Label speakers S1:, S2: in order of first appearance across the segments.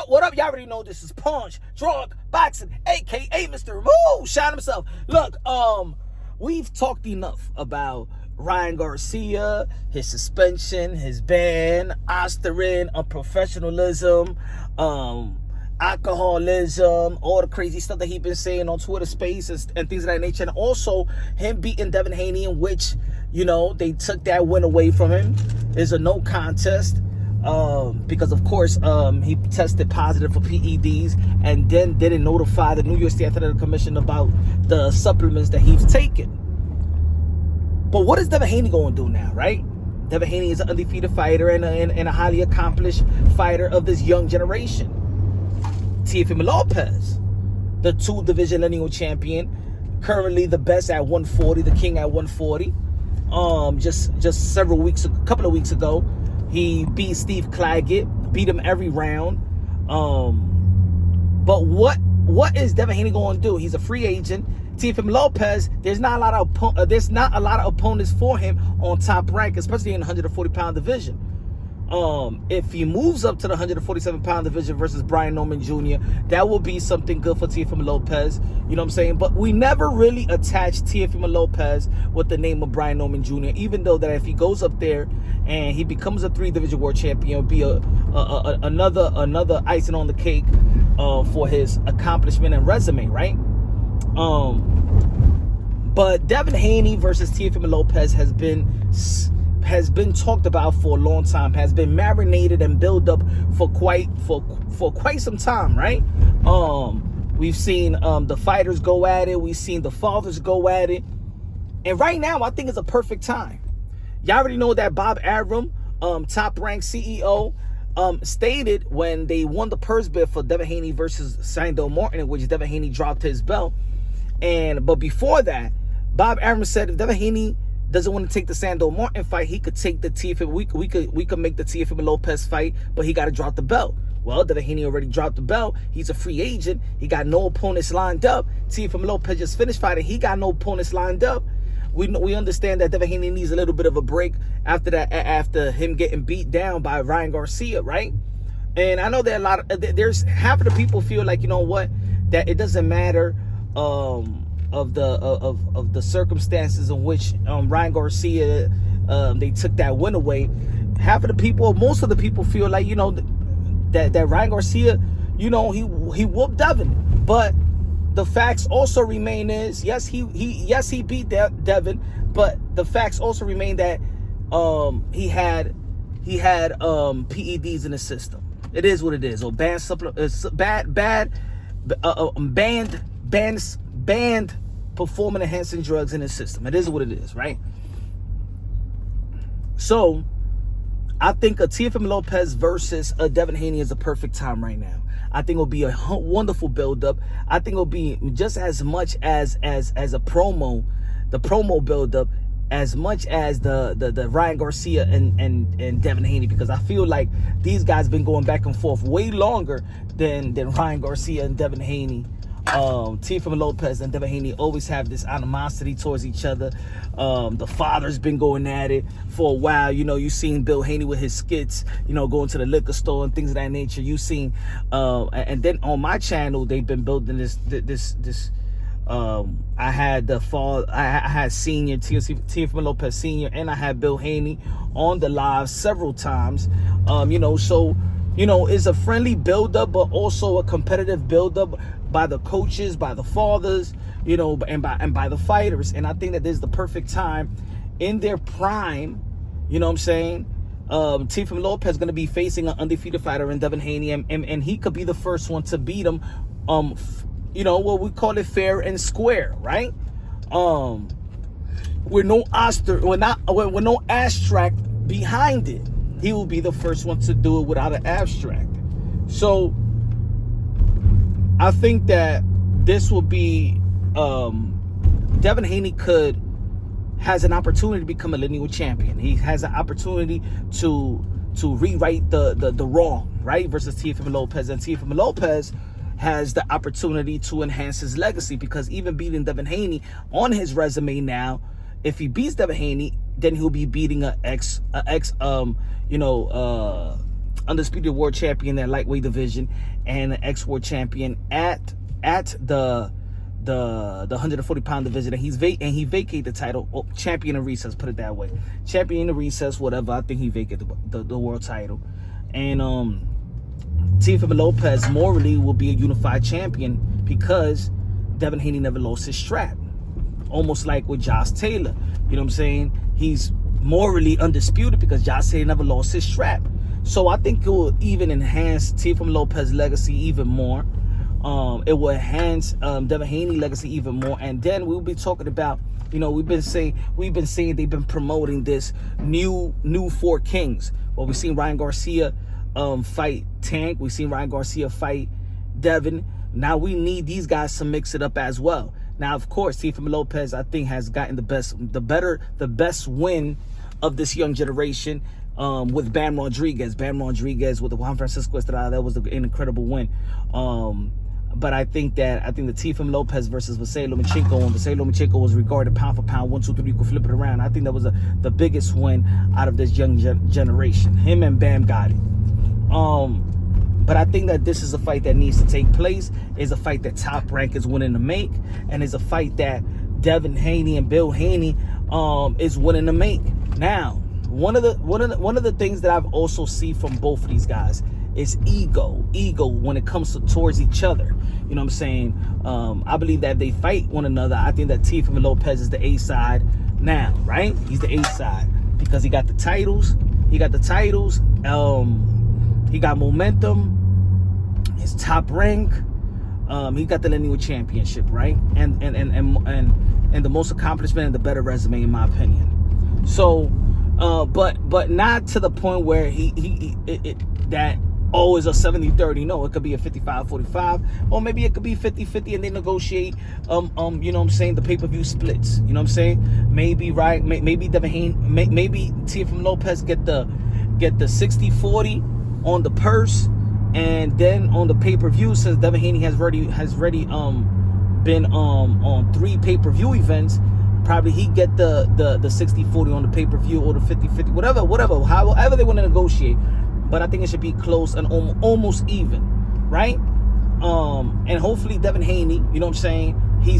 S1: What up? Y'all already know this is Punch, Drug, Boxing, a.k.a. Mr. Moo. Shout himself. Look, we've talked enough about Ryan Garcia, his suspension, his ban, ostering, unprofessionalism, alcoholism, all the crazy stuff that he's been saying on Twitter Spaces and things of that nature. And also him beating Devin Haney, in which, you know, they took that win away from him. Is a no contest. Because of course he tested positive for PEDs and then didn't notify the New York State Athletic Commission about the supplements that he's taken. But what is Devin Haney going to do now, right? Devin Haney is an undefeated fighter and a highly accomplished fighter of this young generation. Teofimo Lopez, the 2 division lineal champion, currently the best at 140, the king at 140. Just a couple of weeks ago, he beat Steve Claggett, beat him every round. But what is Devin Haney going to do? He's a free agent. Teofimo Lopez, there's not a lot of opponents for him on Top Rank, especially in the 140-pound division. If he moves up to the 147-pound division versus Brian Norman Jr., that will be something good for Teofimo Lopez. You know what I'm saying? But we never really attached Teofimo Lopez with the name of Brian Norman Jr., even though that if he goes up there and he becomes a 3-division world champion, it'll be another icing on the cake for his accomplishment and resume, right? But Devin Haney versus Teofimo Lopez has been talked about for a long time, has been marinated and built up for quite some time, right? We've seen the fighters go at it, we've seen the fathers go at it, and right now I think it's a perfect time. Y'all already know that Bob Arum, Top Rank CEO, stated when they won the purse bid for Devin Haney versus Sandor Martin, in which Devin Haney dropped his belt. But before that, Bob Arum said if Devin Haney doesn't want to take the Sandor Martin fight, he could take the Teofimo. We could make the Teofimo Lopez fight, but he got to drop the belt. Well, Devin Haney already dropped the belt. He's a free agent. He got no opponents lined up. Teofimo Lopez just finished fighting. He got no opponents lined up. We understand that Devin Haney needs a little bit of a break after him getting beat down by Ryan Garcia, right? And I know that there's half of the people feel like, you know what, that it doesn't matter of the circumstances in which Ryan Garcia they took that win away. Most of the people feel like, you know, that Ryan Garcia, you know, he whooped Devin, but the facts also remain is yes he beat Devin, but the facts also remain that he had PEDs in the system. It is what it is. Or banned performance enhancing drugs in his system. It is what it is, right? So I think a Teofimo Lopez versus a Devin Haney is a perfect time right now. I think it'll be a wonderful build-up. I think it'll be just as much as a promo, the promo build-up, as much as the Ryan Garcia and Devin Haney, because I feel like these guys been going back and forth way longer than Ryan Garcia and Devin Haney. Teofimo Lopez and Devin Haney always have this animosity towards each other. The father's been going at it for a while. You know, you've seen Bill Haney with his skits, you know, going to the liquor store and things of that nature. You've seen, and then on my channel, they've been building this. I had I had senior Teofimo Lopez Senior, and I had Bill Haney on the live several times. You know, so you know, it's a friendly build-up, but also a competitive build-up by the coaches, by the fathers, you know, and by the fighters. And I think that this is the perfect time in their prime, you know what I'm saying? Teofimo Lopez is going to be facing an undefeated fighter in Devin Haney, and he could be the first one to beat him, you know, what we call it fair and square, right? With no abstract behind it. He will be the first one to do it without an abstract. So I think that this will be Devin Haney has an opportunity to become a lineal champion. He has an opportunity to rewrite the wrong, right? Versus Teofimo Lopez. And Teofimo Lopez has the opportunity to enhance his legacy, because even beating Devin Haney on his resume now, if he beats Devin Haney, then he'll be beating a undisputed world champion in that lightweight division, and an ex-world champion at the 140-pound division, and he vacated the title. Champion in recess, put it that way. Champion in recess, whatever. I think he vacated the world title. And Teofimo Lopez morally will be a unified champion because Devin Haney never lost his strap. Almost like with Josh Taylor. You know what I'm saying? He's morally undisputed because Josh Taylor never lost his strap. So I think it will even enhance Teofimo Lopez's legacy even more. It will enhance Devin Haney's legacy even more. And then we'll be talking about, you know, we've been saying they've been promoting this new Four Kings. Well, we've seen Ryan Garcia fight Tank. We've seen Ryan Garcia fight Devin. Now we need these guys to mix it up as well. Now, of course, Teofimo Lopez, I think, has gotten the best win of this young generation with Bam Rodriguez. Bam Rodriguez with the Juan Francisco Estrada, that was an incredible win. But I think the Teofimo Lopez versus Vasily Lomachenko, and Vasily Lomachenko was regarded pound for pound, 1, 2, 3, you could flip it around. I think that was the biggest win out of this young generation. Him and Bam got it. But I think that this is a fight that needs to take place. It's a fight that Top Rank is winning to make, and it's a fight that Devin Haney and Bill Haney is winning to make. Now, one of the things that I've also seen from both of these guys is ego when it comes towards each other. You know what I'm saying? I believe that if they fight one another, I think that Teofimo Lopez is the A side now, right? He's the A side because he got the titles. He got momentum. His Top Rank. He got the lineal championship, right? And the most accomplishment and the better resume, in my opinion. So, but not to the point where it's a 70-30. No, it could be a 55-45, or maybe it could be 50-50, and they negotiate you know what I'm saying, the pay-per-view splits. You know what I'm saying? Maybe Devin Haney, maybe Teofimo Lopez get the 60-40 on the purse, and then on the pay-per-view, since Devin Haney has already been on 3 pay-per-view events, probably he get the 60-40 on the pay-per-view, or the 50-50, whatever, however they want to negotiate. But I think it should be close and almost even, right? And hopefully Devin Haney, you know what I'm saying, he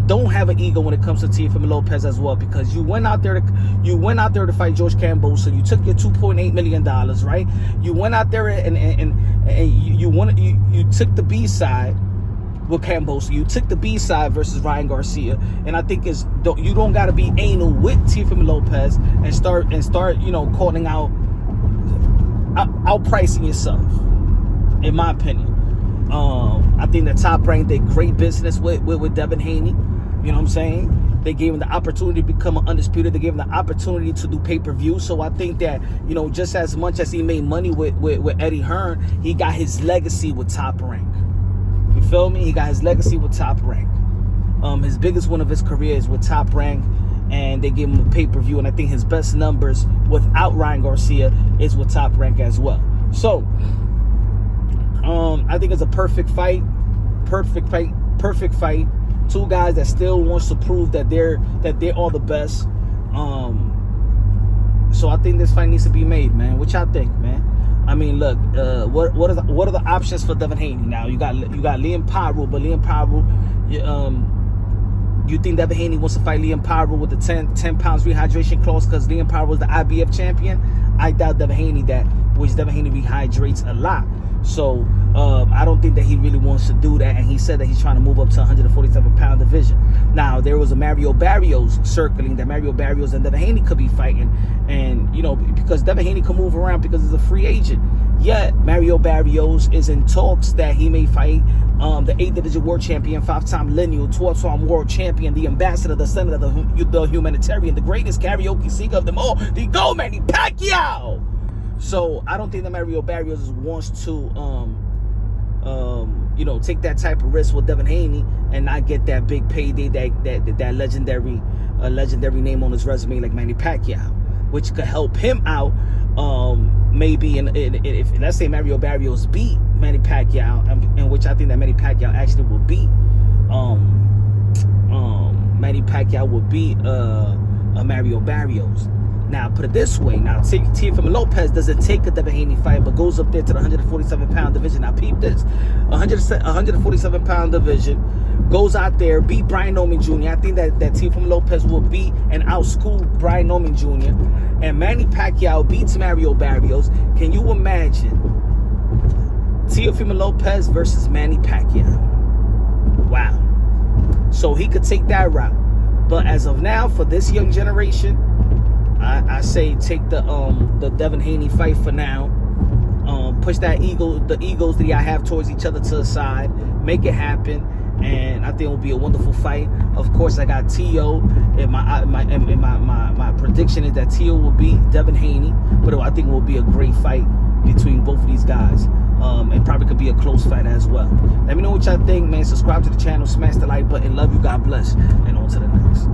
S1: don't have an ego when it comes to Teofimo Lopez as well, because you went out there to fight George Kambosos. You took your $2.8 million, right? You went out there and you took the B side with Kambosos. You took the B side versus Ryan Garcia, and I think you don't got to be anal with Teofimo Lopez and start you know, calling out outpricing yourself, in my opinion. I think the Top Rank did great business with Devin Haney. You know what I'm saying? They gave him the opportunity to become an undisputed. They gave him the opportunity to do pay-per-view. So I think that, you know, just as much as he made money with Eddie Hearn, he got his legacy with Top Rank. You feel me? He got his legacy with Top Rank. His biggest win of his career is with Top Rank, and they gave him a pay-per-view. And I think his best numbers without Ryan Garcia is with Top Rank as well. So I think it's a perfect fight. Two guys that still wants to prove that they're all the best. So I think this fight needs to be made, man. What y'all think, man? I mean, look, what are the options for Devin Haney now? You got Liam Paru, but Liam Paru, you think Devin Haney wants to fight Liam Paru with the 10 pounds rehydration clause because Liam Paru was the IBF champion? I doubt Devin Haney that, which Devin Haney rehydrates a lot. So I don't think that he really wants to do that, and he said that he's trying to move up to 147-pound division. Now, there was a Mario Barrios circling that Mario Barrios and Devin Haney could be fighting, and you know, because Devin Haney can move around because he's a free agent. Yet Mario Barrios is in talks that he may fight the 8th division world champion, 5-time lineal, 12-time world champion, the ambassador, the senator, the humanitarian, the greatest karaoke singer of them all, the GOAT, Manny Pacquiao. So I don't think that Mario Barrios wants to, you know, take that type of risk with Devin Haney and not get that big payday, that legendary name on his resume like Manny Pacquiao, which could help him out. Maybe if let's say Mario Barrios beat Manny Pacquiao, in which I think that Manny Pacquiao actually will beat. Manny Pacquiao will beat Mario Barrios. Now, put it this way. Now, Teofimo Lopez doesn't take a Devin Haney fight, but goes up there to the 147-pound division. Now, peep this. 147-pound division. Goes out there, beat Brian Norman Jr. I think that Teofimo Lopez will beat and outschool Brian Norman Jr. And Manny Pacquiao beats Mario Barrios. Can you imagine Teofimo Lopez versus Manny Pacquiao? Wow. So he could take that route. But as of now, for this young generation, I say take the Devin Haney fight for now. Push the egos that I have towards each other to the side. Make it happen. And I think it will be a wonderful fight. Of course, I got Teo, and my prediction is that Teo will beat Devin Haney, but I think it will be a great fight between both of these guys. And probably could be a close fight as well. Let me know what y'all think, man. Subscribe to the channel, smash the like button. Love you, God bless, and on to the next.